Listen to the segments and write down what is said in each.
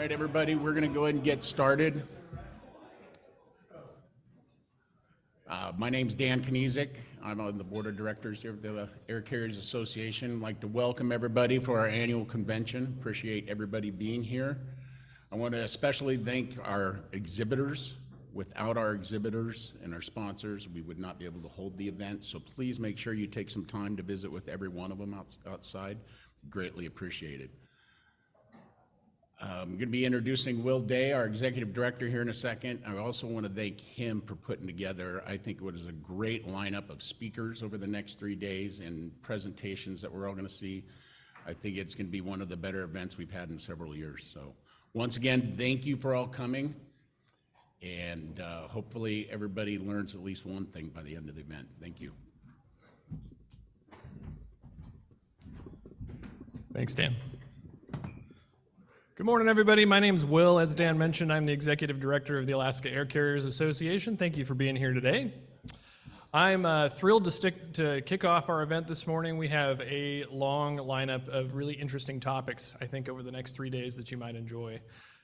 right, everybody, we're going to go ahead and get started. My name's Dan Kniezek. I'm on the board of directors here of the Air Carriers Association. I'd like to welcome everybody for our annual convention. Appreciate everybody being here. I want to especially thank our exhibitors. Without our exhibitors and our sponsors, we would not be able to hold the event. So please make sure you take some time to visit with every one of them outside. Greatly appreciated. I'm going to be introducing Will Day, our executive director, here in a second. I also want to thank him for putting together, I think, what is a great lineup of speakers over the next 3 days and presentations that we're all going to see. I think it's going to be one of the better events we've had in several years. So once again, thank you for all coming. And hopefully everybody learns at least one thing by the end of the event. Thank you. Thanks, Dan. Good morning, everybody. My name is Will. As Dan mentioned, I'm the Executive Director of the Alaska Air Carriers Association. Thank you for being here today. I'm thrilled to kick off our event this morning. We have a long lineup of really interesting topics, I think, over the next 3 days that you might enjoy.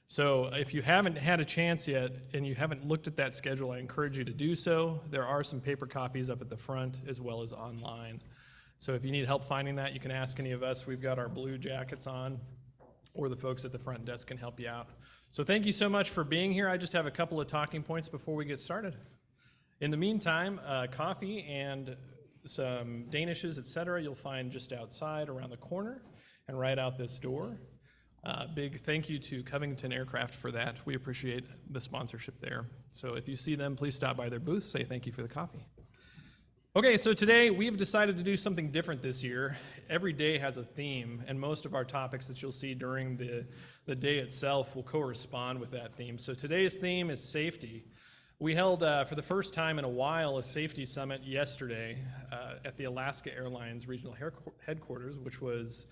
So if you haven't had a chance yet and you haven't looked at that schedule, I encourage you to do so. There are some paper copies up at the front as well as online. So if you need help finding that, you can ask any of us. We've got our blue jackets on, or the folks at the front desk can help you out. So thank you so much for being here. I just have a couple of talking points before we get started. In the meantime, coffee and some Danishes, etc., you'll find just outside around the corner and right out this door. Big thank you to Covington Aircraft for that. We appreciate the sponsorship there. So if you see them, please stop by their booth, say thank you for the coffee. Okay, so today we've decided to do something different this year. Every day has a theme, and most of our topics that you'll see during the day itself will correspond with that theme. So today's theme is safety. We held, for the first time in a while, a safety summit yesterday at the Alaska Airlines Regional Headquarters, which was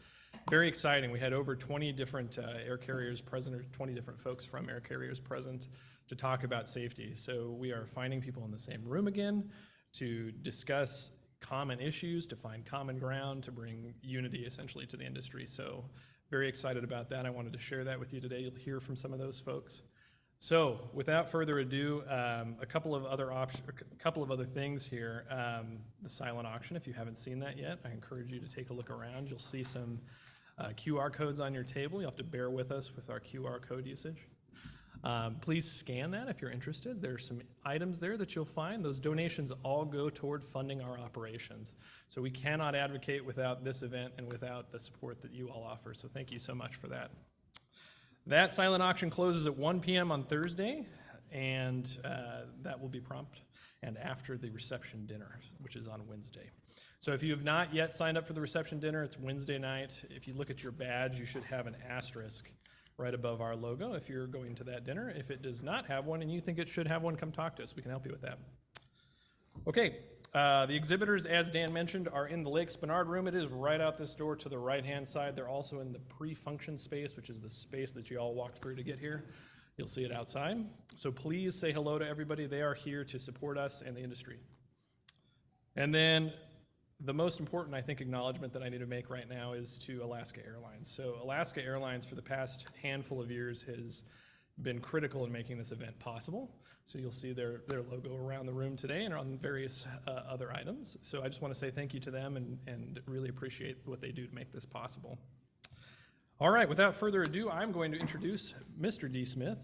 very exciting. We had over 20 different air carriers present, or 20 different folks from air carriers present to talk about safety. So we are finding people in the same room again to discuss common issues, to find common ground, to bring unity essentially to the industry. So very excited about that. I wanted to share that with you today. You'll hear from some of those folks. So without further ado, a couple of other things here. The silent auction, if you haven't seen that yet, I encourage you to take a look around. You'll see some QR codes on your table. You'll have to bear with us with our QR code usage. Please scan that if you're interested. There's some items there that you'll find. Those donations all go toward funding our operations. So we cannot advocate without this event and without the support that you all offer. So thank you so much for that. That silent auction closes at 1 p.m. on Thursday, and that will be prompt and after the reception dinner, which is on Wednesday. So if you have not yet signed up for the reception dinner, it's Wednesday night. If you look at your badge, you should have an asterisk right above our logo if you're going to that dinner. If it does not have one and you think it should have one, come talk to us. We can help you with that. Okay, the exhibitors, as Dan mentioned, are in the Lake Spenard room. It is right out this door to the right-hand side. They're also in the pre-function space, which is the space that you all walked through to get here. You'll see it outside. So please say hello to everybody. They are here to support us and the industry. And then the most important, I think, acknowledgement that I need to make right now is to Alaska Airlines. So Alaska Airlines for the past handful of years has been critical in making this event possible. So you'll see their logo around the room today and on various other items. So I just want to say thank you to them and really appreciate what they do to make this possible. All right, without further ado, I'm going to introduce Mr. D. Smith.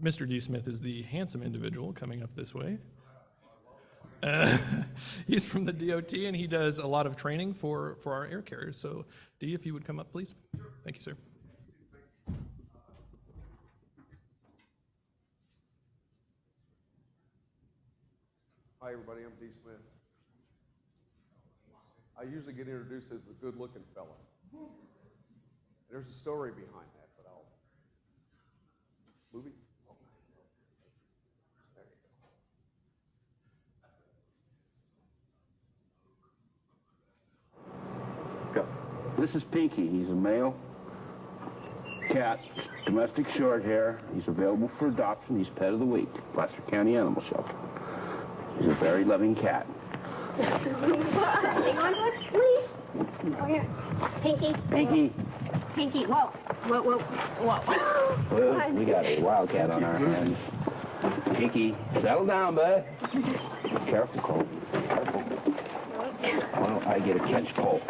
Mr. D. Smith is the handsome individual coming up this way. He's from the DOT and he does a lot of training for our air carriers. So D, if you would come up, please. Thank you, sir. Hi everybody, I'm D. Smith. I usually get introduced as the good-looking fella. There's a story behind that, but I'll... Movie? Go. This is Pinky. He's a male cat, domestic short hair. He's available for adoption. He's pet of the week, Placer County Animal Shelter. He's a very loving cat. Hang on to it, please. Oh, here. Pinky. Pinky. Pinky, whoa. Whoa. Well, we got a wildcat on our hands. Pinky, settle down, bud. Careful, Cole. Careful. Why don't I get a catch pole?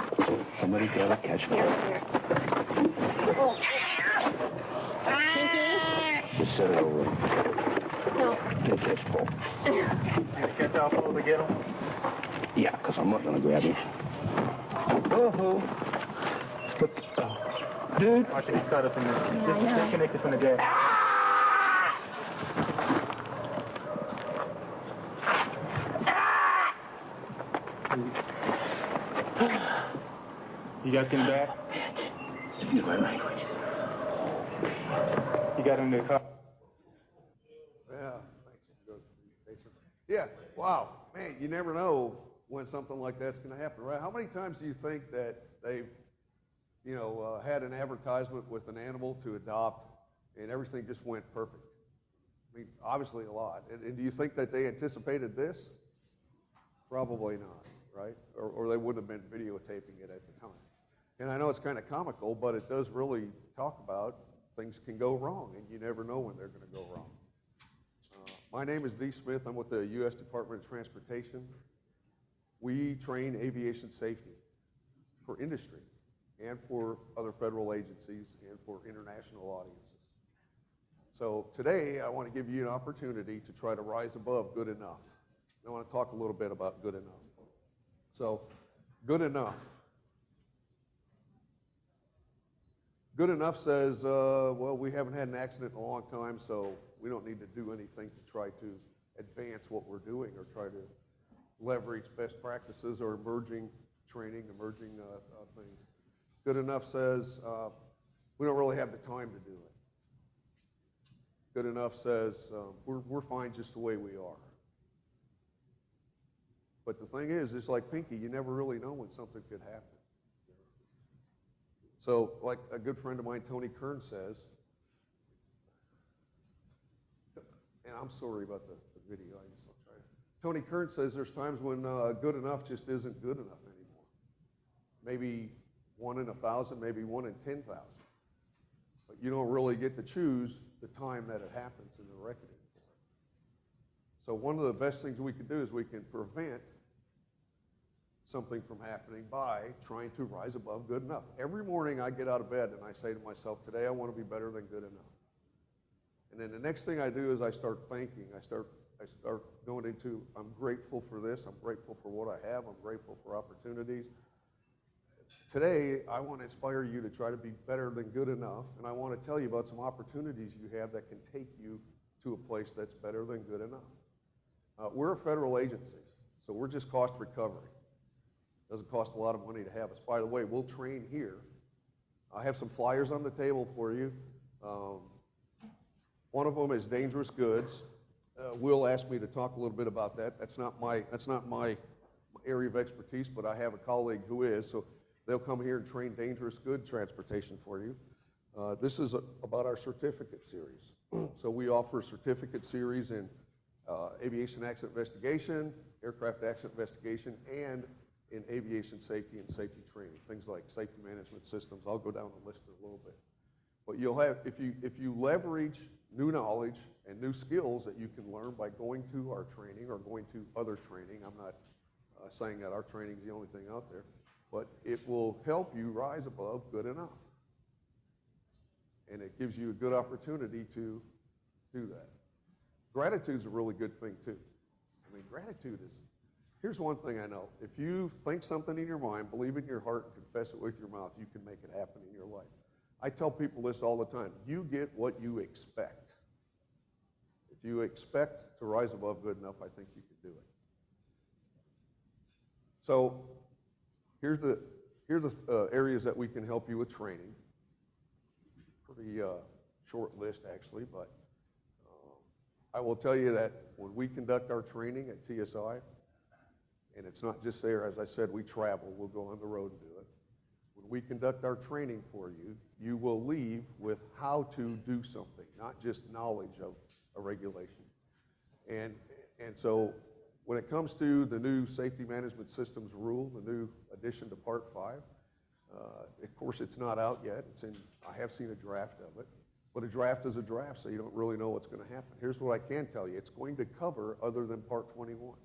Somebody got a catch pole. Just set it over. Get a catch pole. Catch off pole to get him? Yeah, because I'm not going to grab him. Oh, dude. Watch it, he's caught up in this. Just disconnect this from the gas. You got him back? You got him in the car? Yeah, thanks. Yeah, wow, man, you never know when something like that's going to happen, right? How many times do you think that they've, had an advertisement with an animal to adopt and everything just went perfect? I mean, obviously a lot. And do you think that they anticipated this? Probably not, right? Or they wouldn't have been videotaping it at the time. And I know it's kind of comical, but it does really talk about things can go wrong, and you never know when they're going to go wrong. My name is D. Smith. I'm with the U.S. Department of Transportation. We train aviation safety for industry and for other federal agencies and for international audiences. So today, I want to give you an opportunity to try to rise above good enough. I want to talk a little bit about good enough. So, good enough. Good enough says, well, we haven't had an accident in a long time, so we don't need to do anything to try to advance what we're doing or try to leverage best practices or emerging training, emerging things. Good enough says, we don't really have the time to do it. Good enough says, we're fine just the way we are. But the thing is, it's like Pinky, you never really know when something could happen. So, like a good friend of mine, Tony Kern, says, and I'm sorry about the video, I guess I'll try it. Tony Kern says there's times when good enough just isn't good enough anymore. Maybe 1 in 1,000, maybe 1 in 10,000. But you don't really get to choose the time that it happens in the reckoning. So one of the best things we can do is we can prevent something from happening by trying to rise above good enough. Every morning I get out of bed and I say to myself, today I want to be better than good enough. And then the next thing I do is I start thinking. I start going into, I'm grateful for this, I'm grateful for what I have, I'm grateful for opportunities. Today, I want to inspire you to try to be better than good enough, and I want to tell you about some opportunities you have that can take you to a place that's better than good enough. We're a federal agency, so we're just cost recovery. Doesn't cost a lot of money to have us. By the way, we'll train here. I have some flyers on the table for you. One of them is dangerous goods. Will asked me to talk a little bit about that. That's not my area of expertise, but I have a colleague who is, so they'll come here and train dangerous good transportation for you. This is about our certificate series. So we offer a certificate series in aviation accident investigation, aircraft accident investigation, and in aviation safety and safety training, things like safety management systems. I'll go down the list in a little bit. But you'll have, if you leverage new knowledge and new skills that you can learn by going to our training or going to other training, I'm not saying that our training is the only thing out there, but it will help you rise above good enough. And it gives you a good opportunity to do that. Gratitude's a really good thing too. I mean, gratitude is, here's one thing I know. If you think something in your mind, believe in your heart, and confess it with your mouth, you can make it happen in your life. I tell people this all the time. You get what you expect. If you expect to rise above good enough, I think you can do it. So here are the areas that we can help you with training. Pretty short list, actually, but I will tell you that when we conduct our training at TSI, and it's not just there, as I said, we travel, we'll go on the road and do it. When we conduct our training for you, you will leave with how to do something, not just knowledge of a regulation. And so when it comes to the new safety management systems rule, the new addition to Part 5, Of course, it's not out yet. I have seen a draft of it, but a draft is a draft, so you don't really know what's going to happen. Here's what I can tell you. It's going to cover other than Part 21.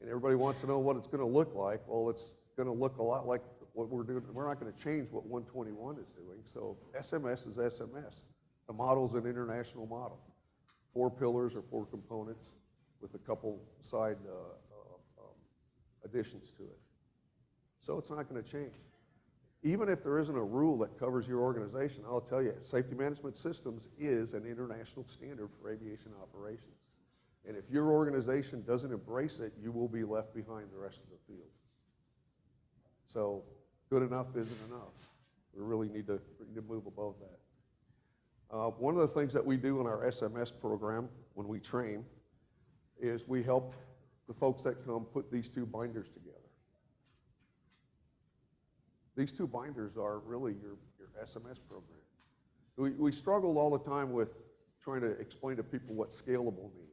And everybody wants to know what it's going to look like. Well, it's going to look a lot like what we're doing. We're not going to change what 121 is doing. So SMS is SMS. The model is an international model. 4 pillars or 4 components with a couple side additions to it. So it's not going to change. Even if there isn't a rule that covers your organization, I'll tell you, Safety Management Systems is an international standard for aviation operations. And if your organization doesn't embrace it, you will be left behind the rest of the field. So good enough isn't enough. We really need to move above that. One of the things that we do in our SMS program when we train is we help the folks that come put these 2 binders together. These 2 binders are really your SMS program. We struggled all the time with trying to explain to people what scalable means.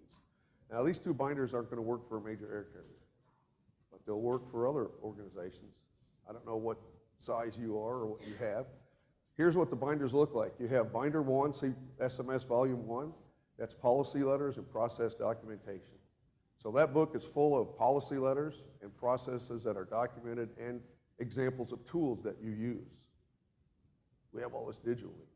Now, these 2 binders aren't going to work for a major air carrier, but they'll work for other organizations. I don't know what size you are or what you have. Here's what the binders look like. You have binder 1, see SMS volume 1. That's policy letters and process documentation. So that book is full of policy letters and processes that are documented and examples of tools that you use. We have all this digitally.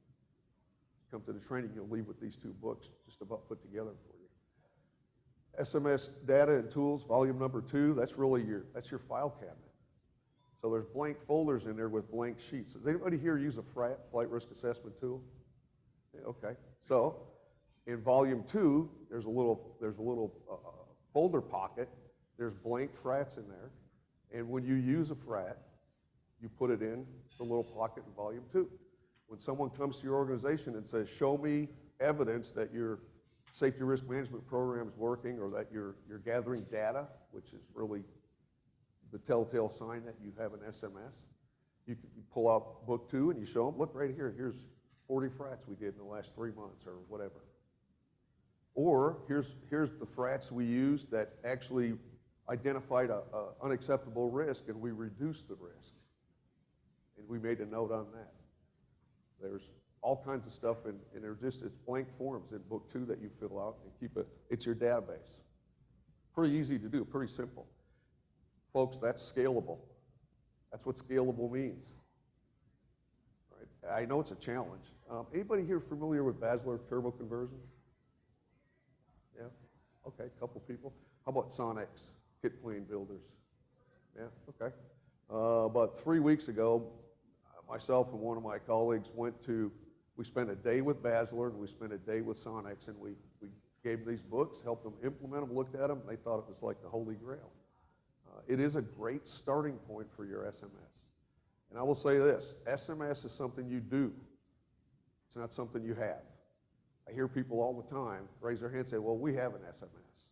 Come to the training, you'll leave with these 2 books just about put together for you. SMS data and tools, volume number 2, that's really your file cabinet. So there's blank folders in there with blank sheets. Does anybody here use a flight risk assessment tool? Yeah, okay. So in volume 2, there's a little folder pocket. There's blank frats in there. And when you use a frat, you put it in the little pocket in volume 2. When someone comes to your organization and says, show me evidence that your safety risk management program is working or that you're gathering data, which is really the telltale sign that you have an SMS, you pull out book 2 and you show them, look right here, here's 40 frats we did in the last 3 months or whatever. Or here's the frats we used that actually identified an unacceptable risk and we reduced the risk. And we made a note on that. There's all kinds of stuff and it's blank forms in book 2 that you fill out and keep it. It's your database. Pretty easy to do, pretty simple. Folks, that's scalable. That's what scalable means. Right? I know it's a challenge. Anybody here familiar with Basler turbo conversions? Yeah? Okay, a couple people. How about Sonex, kit plane builders? Yeah, okay. About 3 weeks ago, myself and one of my colleagues we spent a day with Basler and we spent a day with Sonex and we gave them these books, helped them implement them, looked at them, and they thought it was like the Holy Grail. It is a great starting point for your SMS. And I will say this, SMS is something you do. It's not something you have. I hear people all the time raise their hand and say, well, we have an SMS.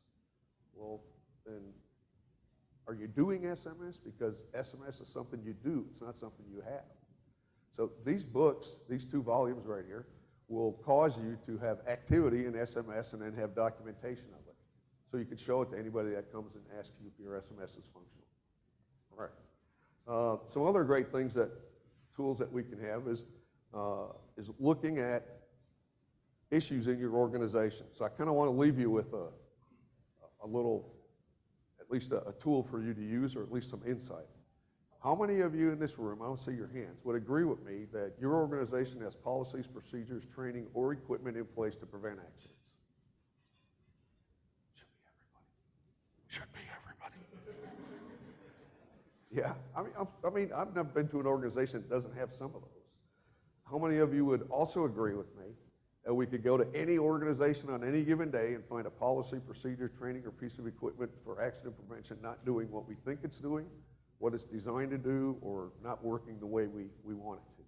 Well, then are you doing SMS? Because SMS is something you do. It's not something you have. So these books, these 2 volumes right here, will cause you to have activity in SMS and then have documentation of it. So you can show it to anybody that comes and asks you if your SMS is functional. All right. Some other great things tools that we can have is looking at issues in your organization. So I kind of want to leave you with a little, at least a tool for you to use or at least some insight. How many of you in this room, I don't see your hands, would agree with me that your organization has policies, procedures, training, or equipment in place to prevent accidents? Should be everybody. Yeah, I mean, I've never been to an organization that doesn't have some of those. How many of you would also agree with me that we could go to any organization on any given day and find a policy, procedure, training, or piece of equipment for accident prevention not doing what we think it's doing, what it's designed to do, or not working the way we want it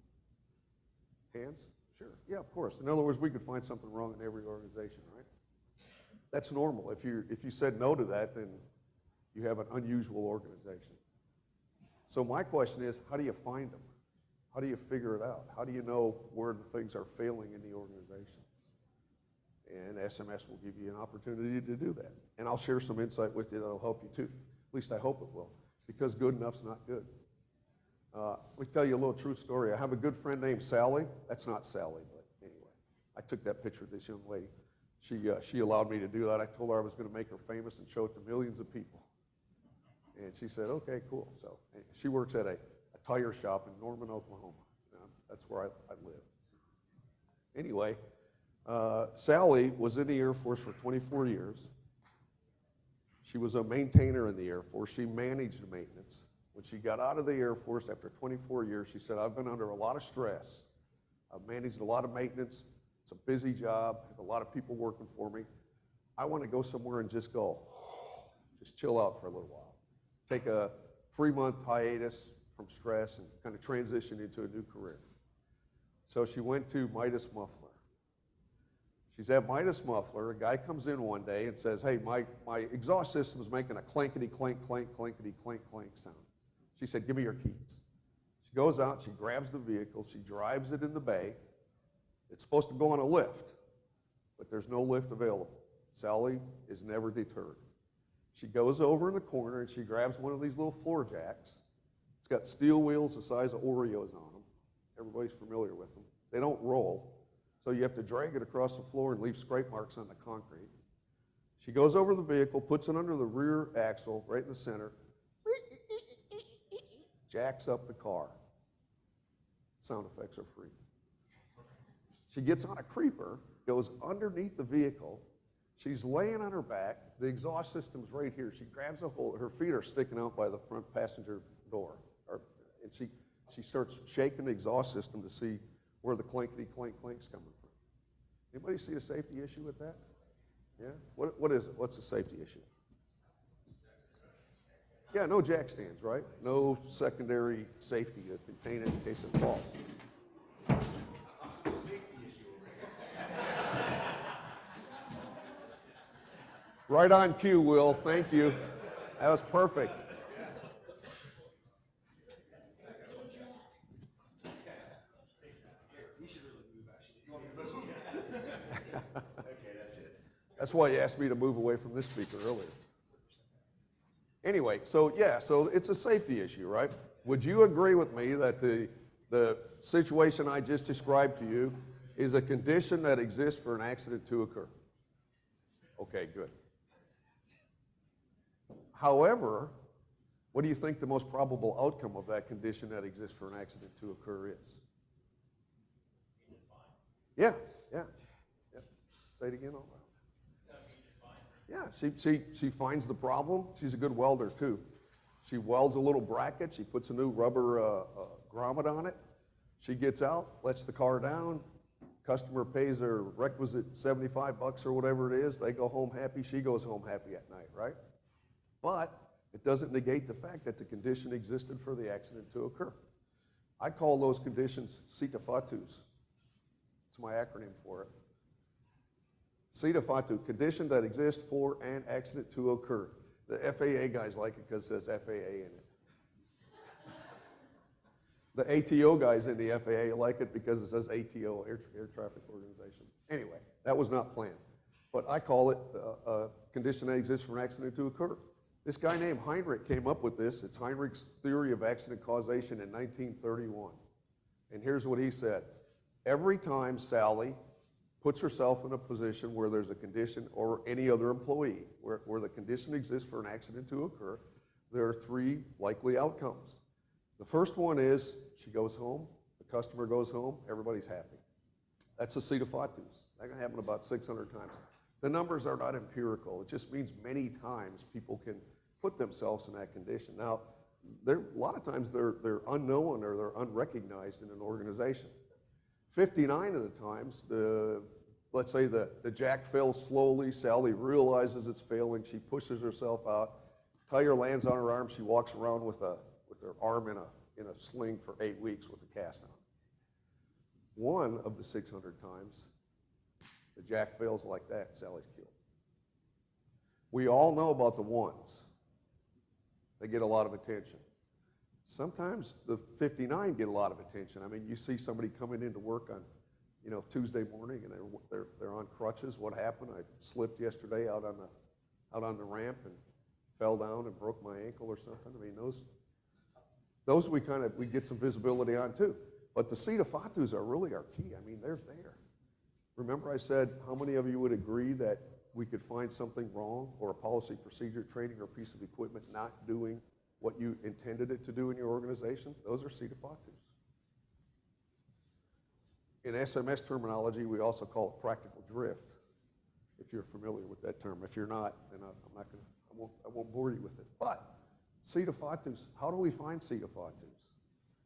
to? Hands? Sure. Yeah, of course. In other words, we could find something wrong in every organization, right? That's normal. If you said no to that, then you have an unusual organization. So my question is, how do you find them? How do you figure it out? How do you know where the things are failing in the organization? And SMS will give you an opportunity to do that. And I'll share some insight with you that'll help you too. At least I hope it will. Because good enough's not good. Let me tell you a little true story. I have a good friend named Sally. That's not Sally, but anyway. I took that picture of this young lady. She allowed me to do that. I told her I was going to make her famous and show it to millions of people. And she said, okay, cool. So she works at a tire shop in Norman, Oklahoma. That's where I live. Anyway, Sally was in the Air Force for 24 years. She was a maintainer in the Air Force. She managed maintenance. When she got out of the Air Force after 24 years, she said, I've been under a lot of stress. I've managed a lot of maintenance. It's a busy job. I have a lot of people working for me. I want to go somewhere and just go, just chill out for a little while. Take a 3-month hiatus from stress and kind of transition into a new career. So she went to Midas Muffler. She's at Midas Muffler. A guy comes in one day and says, hey, my exhaust system is making a clankety clank, clank, clankety clank, clank sound. She said, give me your keys. She goes out, she grabs the vehicle, she drives it in the bay. It's supposed to go on a lift, but there's no lift available. Sally is never deterred. She goes over in the corner and she grabs one of these little floor jacks. It's got steel wheels the size of Oreos on them. Everybody's familiar with them. They don't roll, so you have to drag it across the floor and leave scrape marks on the concrete. She goes over the vehicle, puts it under the rear axle, right in the center, jacks up the car. Sound effects are free. She gets on a creeper, goes underneath the vehicle. She's laying on her back. The exhaust system's right here. She grabs a hold. Her feet are sticking out by the front passenger door. And she starts shaking the exhaust system to see where the clankety clank clank's coming from. Anybody see a safety issue with that? Yeah? What is it? What's the safety issue? Yeah, no jack stands, right? No secondary safety to contain it in case it falls. Right on cue, Will. Thank you. That was perfect. That's why you asked me to move away from this speaker earlier. Anyway, so it's a safety issue, right? Would you agree with me that the situation I just described to you is a condition that exists for an accident to occur? Okay, good. However, what do you think the most probable outcome of that condition that exists for an accident to occur is? Yeah. Say it again all right. Yeah, she finds the problem. She's a good welder too. She welds a little bracket. She puts a new rubber grommet on it. She gets out, lets the car down. Customer pays their requisite $75 or whatever it is. They go home happy. She goes home happy at night, right? But it doesn't negate the fact that the condition existed for the accident to occur. I call those conditions cita fatus. It's my acronym for it. Cita fatu, condition that exists for an accident to occur. The FAA guys like it because it says FAA in it. The ATO guys in the FAA like it because it says ATO, Air Traffic Organization. Anyway, that was not planned. But I call it a condition that exists for an accident to occur. This guy named Heinrich came up with this. It's Heinrich's theory of accident causation in 1931. And here's what he said. Every time Sally puts herself in a position where there's a condition, or any other employee, where the condition exists for an accident to occur, there are 3 likely outcomes. The first one is she goes home, the customer goes home, everybody's happy. That's a cita fatus. That can happen about 600 times. The numbers are not empirical. It just means many times people can put themselves in that condition. Now, a lot of times they're unknown or they're unrecognized in an organization. 59 of the times, let's say the jack fails slowly, Sally realizes it's failing, she pushes herself out, tire lands on her arm, she walks around with her arm in a sling for 8 weeks with a cast on. 1 of the 600 times, the jack fails like that, Sally's killed. We all know about the ones. They get a lot of attention. Sometimes the 59 get a lot of attention. I mean, you see somebody coming into work on, Tuesday morning, and they're on crutches. What happened? I slipped yesterday out on the ramp and fell down and broke my ankle or something. I mean, Those we get some visibility on too. But the CETA FATUs are really our key. I mean, they're there. Remember I said, how many of you would agree that we could find something wrong or a policy, procedure, training, or piece of equipment not doing what you intended it to do in your organization? Those are CETA FATUs. In SMS terminology, we also call it practical drift, if you're familiar with that term. If you're not, then I won't bore you with it. But CETA FATUs, how do we find CETA FATUs?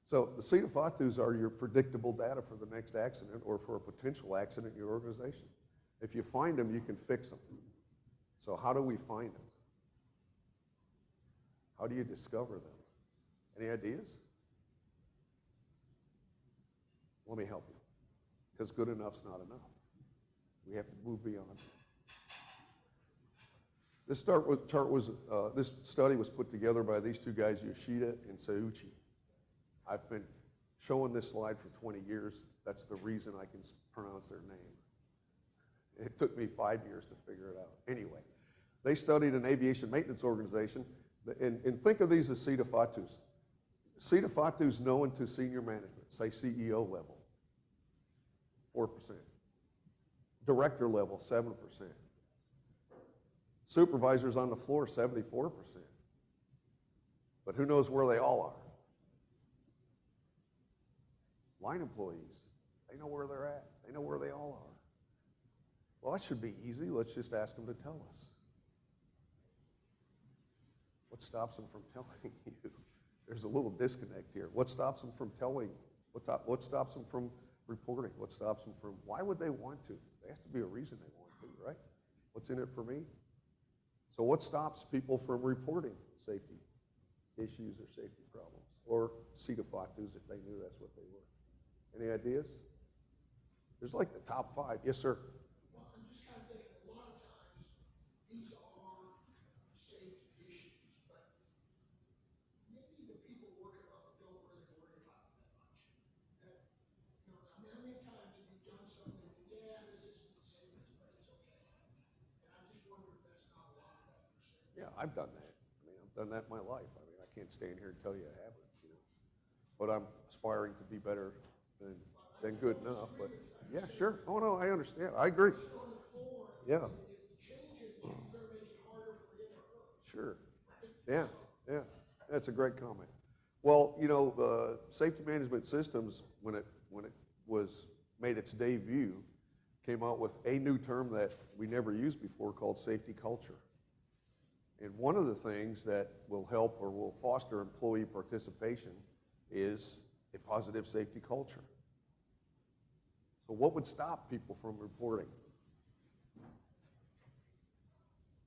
So the CETA FATUs are your predictable data for the next accident or for a potential accident in your organization. If you find them, you can fix them. So how do we find them? How do you discover them? Any ideas? Let me help you. Because good enough's not enough. We have to move beyond. This study was put together by these two guys, Yoshida and Sauchi. I've been showing this slide for 20 years. That's the reason I can pronounce their name. It took me 5 years to figure it out. Anyway, they studied an aviation maintenance organization, and think of these as CETA FATUs. CETA FATUs known to senior management, say CEO level, 4%. Director level, 7%. Supervisors on the floor, 74%. But who knows where they all are? Line employees, they know where they're at. They know where they all are. Well, that should be easy. Let's just ask them to tell us. What stops them from telling you? There's a little disconnect here. What stops them from telling? What stops them from reporting? What stops them from, why would they want to? There has to be a reason they want to, right? What's in it for me? So what stops people from reporting safety issues or safety problems? Or CETA FATUs if they knew that's what they were. Any ideas? There's like the top 5. Yes, sir. Well, I'm just kind of thinking, a lot of times, these are safety issues, but maybe the people working on them don't really worry about it that much. You know, I mean, how many times have you done something, and yeah, this isn't the safest, but it's okay. And I just wonder if that's not a lot of that percentage. Yeah, I've done that. I mean, I've done that in my life. I mean, I can't stand here and tell you I haven't, you know. But I'm aspiring to be better than good enough. But yeah, sure. Oh no, I understand. I agree. Yeah. Sure. Yeah, yeah. That's a great comment. Well, you know, safety management systems, when it was made its debut, came out with a new term that we never used before called safety culture. And one of the things that will help or will foster employee participation is a positive safety culture. So what would stop people from reporting?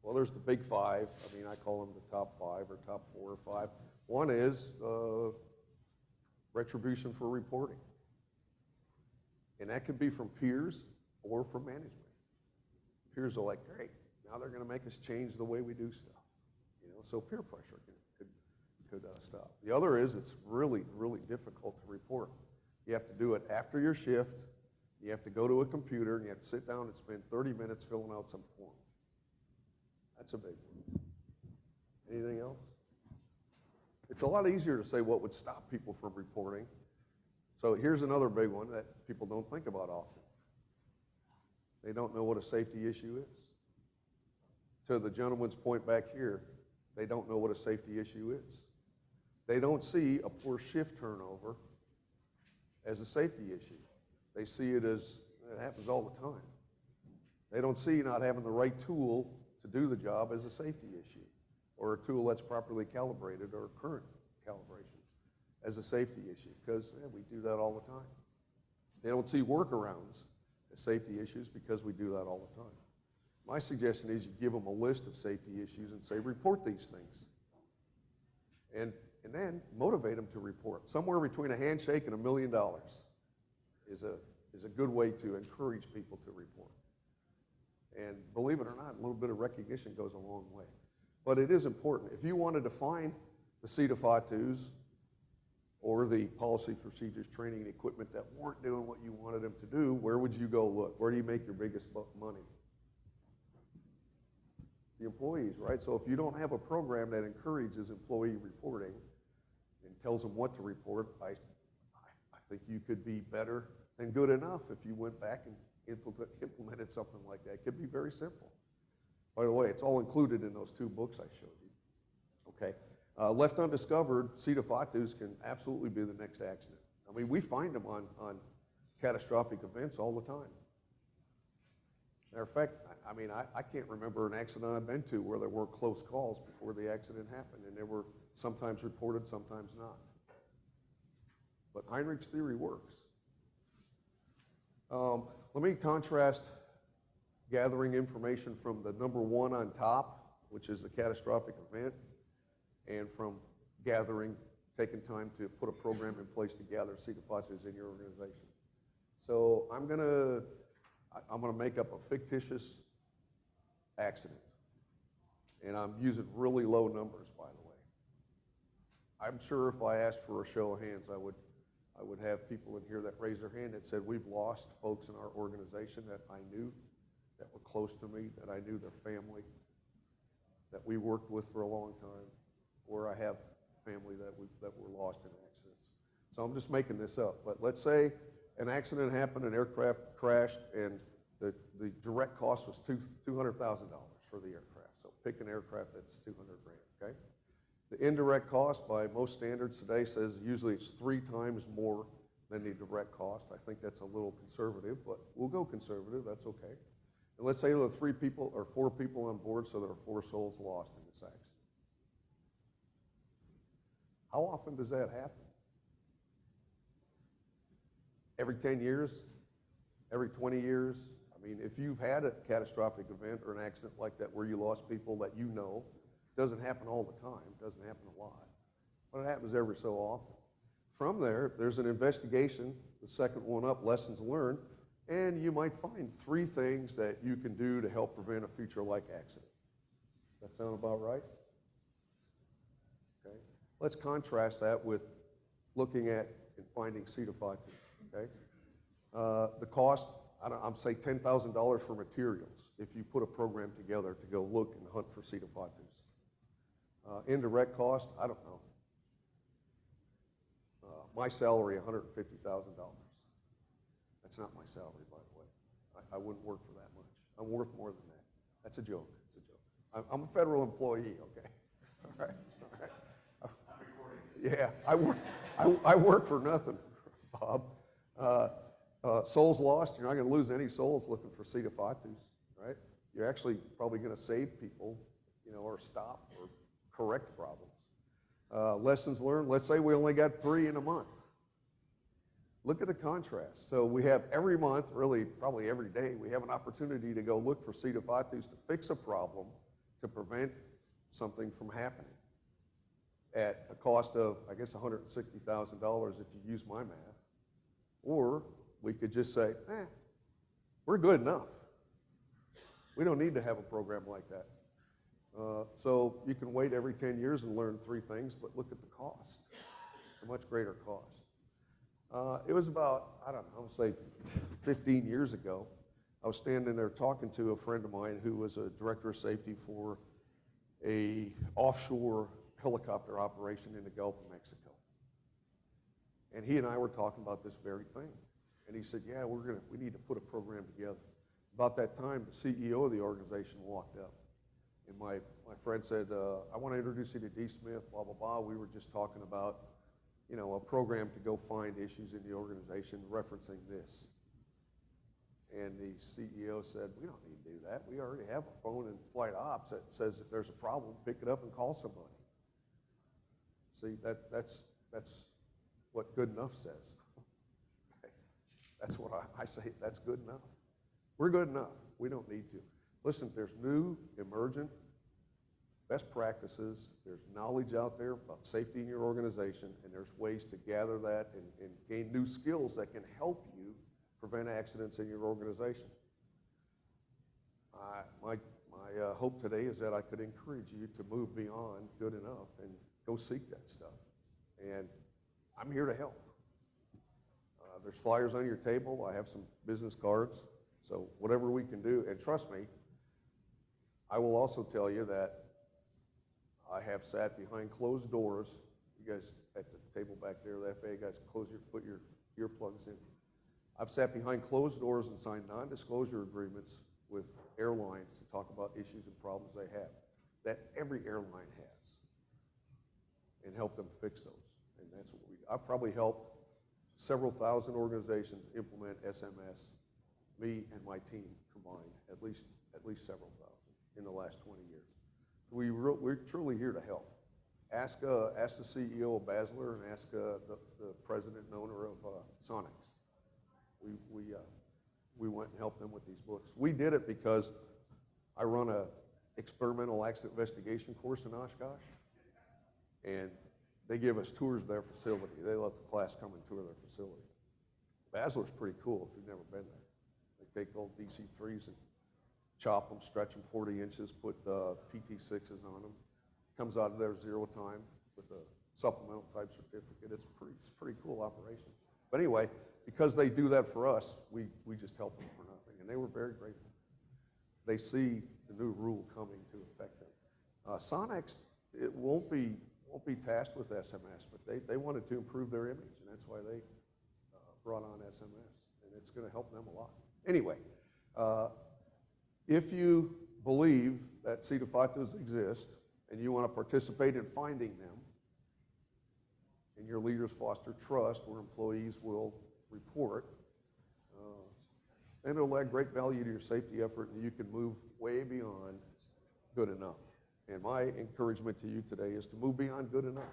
Well, there's the big 5. I mean, I call them the top 5 or top 4 or 5. One is retribution for reporting. And that could be from peers or from management. Peers are like, great, now they're going to make us change the way we do stuff. You know, so peer pressure could stop. The other is it's really, really difficult to report. You have to do it after your shift. You have to go to a computer, and you have to sit down and spend 30 minutes filling out some form. That's a big one. Anything else? It's a lot easier to say what would stop people from reporting. So here's another big one that people don't think about often. They don't know what a safety issue is. To the gentleman's point back here, they don't know what a safety issue is. They don't see a poor shift turnover as a safety issue. They see it as, it happens all the time. They don't see not having the right tool to do the job as a safety issue, or a tool that's properly calibrated or current calibration as a safety issue, because we do that all the time. They don't see workarounds as safety issues because we do that all the time. My suggestion is you give them a list of safety issues and say, report these things. And then motivate them to report. Somewhere between a handshake and $1 million is a good way to encourage people to report. And believe it or not, a little bit of recognition goes a long way. But it is important. If you wanted to find the CETA FATUs or the policy, procedures, training, and equipment that weren't doing what you wanted them to do, where would you go look? Where do you make your biggest money? The employees, right? So if you don't have a program that encourages employee reporting, and tells them what to report, I think you could be better than good enough if you went back and implemented something like that. It could be very simple. By the way, it's all included in those 2 books I showed you. Okay. Left undiscovered, C to fatus can absolutely be the next accident. I mean, we find them on catastrophic events all the time. Matter of fact, I mean, I can't remember an accident I've been to where there were close calls before the accident happened, and they were sometimes reported, sometimes not. But Heinrich's theory works. Let me contrast gathering information from the number 1 on top, which is the catastrophic event, and from gathering, taking time to put a program in place to gather C to fatus in your organization. So I'm gonna make up a fictitious accident, and I'm using really low numbers, by the way. I'm sure if I asked for a show of hands, I would have people in here that raised their hand that said, we've lost folks in our organization that I knew, that were close to me, that I knew their family, that we worked with for a long time, or I have family that were lost in accidents. So I'm just making this up, but let's say an accident happened, an aircraft crashed, and the direct cost was $200,000 for the aircraft. So pick an aircraft that's $200,000, okay? The indirect cost by most standards today says usually it's 3 times more than the direct cost. I think that's a little conservative, but we'll go conservative, that's okay. And let's say there are 3 people or 4 people on board, so there are 4 souls lost in this accident. How often does that happen? Every 10 years? Every 20 years? I mean, if you've had a catastrophic event or an accident like that where you lost people that you know, it doesn't happen all the time, it doesn't happen a lot, but it happens every so often. From there, there's an investigation, the second one up, lessons learned, and you might find 3 things that you can do to help prevent a future-like accident. That sound about right? Okay. Let's contrast that with looking at and finding C to fatus, okay? The cost, I'm say $10,000 for materials if you put a program together to go look and hunt for C to fatus. Indirect cost, I don't know. My salary, $150,000. That's not my salary, by the way. I wouldn't work for that much. I'm worth more than that. That's a joke. It's a joke. I'm a federal employee, okay? All right, all right. Yeah, I work for nothing, Bob. Souls lost, you're not going to lose any souls looking for C to fatus, right? You're actually probably going to save people, you know, or stop or correct problems. Lessons learned, let's say we only got 3 in a month. Look at the contrast. So we have every month, really probably every day, we have an opportunity to go look for C to fatus to fix a problem to prevent something from happening at a cost of, I guess, $160,000 if you use my math. Or we could just say, we're good enough. We don't need to have a program like that. So you can wait every 10 years and learn 3 things, but look at the cost. It's a much greater cost. It was about, I don't know, say 15 years ago. I was standing there talking to a friend of mine who was a director of safety for a offshore helicopter operation in the Gulf of Mexico. And he and I were talking about this very thing. And he said, yeah, we need to put a program together. About that time, the CEO of the organization walked up. And my friend said, I want to introduce you to D. Smith, blah, blah, blah. We were just talking about, you know, a program to go find issues in the organization referencing this. And the CEO said, we don't need to do that. We already have a phone in flight ops that says if there's a problem, pick it up and call somebody. See, that's what good enough says. That's what I say, that's good enough. We're good enough. We don't need to. Listen, there's new, emergent best practices. There's knowledge out there about safety in your organization, and there's ways to gather that and gain new skills that can help you prevent accidents in your organization. My hope today is that I could encourage you to move beyond good enough and go seek that stuff. And I'm here to help. There's flyers on your table. I have some business cards. So whatever we can do, and trust me, I will also tell you that I have sat behind closed doors. You guys at the table back there, the FAA guys, put your earplugs in. I've sat behind closed doors and signed non-disclosure agreements with airlines to talk about issues and problems they have, that every airline has, and help them fix those. And that's what I've probably helped several thousand organizations implement SMS, me and my team combined, at least several thousand in the last 20 years. We're truly here to help. Ask the CEO of Basler and ask the president and owner of Sonics. We went and helped them with these books. We did it because I run a experimental accident investigation course in Oshkosh, and they give us tours of their facility. They let the class come and tour their facility. Basler's pretty cool if you've never been there. They take old DC-3s and chop them, stretch them 40 inches, put PT-6s on them. Comes out of there 0 time with a supplemental type certificate. It's a pretty cool operation. But anyway, because they do that for us, we just help them for nothing. And they were very grateful. They see the new rule coming to affect them. Sonics, it won't be tasked with SMS, but they wanted to improve their image, and that's why they brought on SMS, and it's going to help them a lot. Anyway, if you believe that Cedafatos exist and you want to participate in finding them, and your leaders foster trust where employees will report, then it'll add great value to your safety effort, and you can move way beyond good enough. And my encouragement to you today is to move beyond good enough.